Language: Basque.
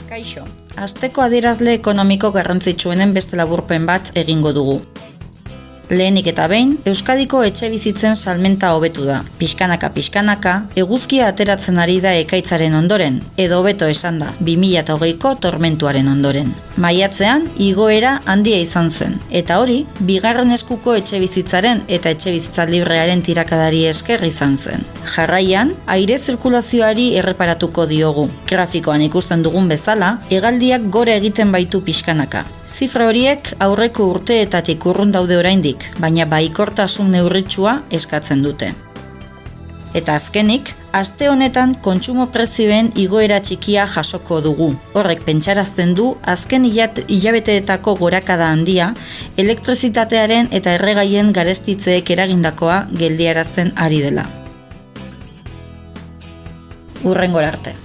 Kaixo, asteko adierazle ekonomiko garrantzitsuenen beste laburpen bat egingo dugu. Lehenik eta behin, Euskadiko etxebizitzen salmenta hobetu da. Pixkanaka, eguzkia ateratzen ari da ekaitzaren ondoren, edo hobeto esan da, 2020ko tormentuaren ondoren. Maiatzean, igoera handia izan zen, eta hori, bigarren eskuko etxebizitzaren eta etxebizitza librearen tirakadari esker izan zen. Jarraian, aire zirkulazioari erreparatuko diogu. Grafikoan ikusten dugun bezala, hegaldiak gora egiten baitu pixkanaka. Zifra horiek aurreko urteetatik urrun daude oraindik, baina baikortasun neurritsua eskatzen dute. Eta azkenik, aste honetan kontsumo prezioen igoera txikia jasoko dugu. Horrek pentsarazten du azken hilabeteetako gorakada handia, elektrizitatearen eta erregaien garestitzeek eragindakoa geldiarazten ari dela. Hurrengora arte.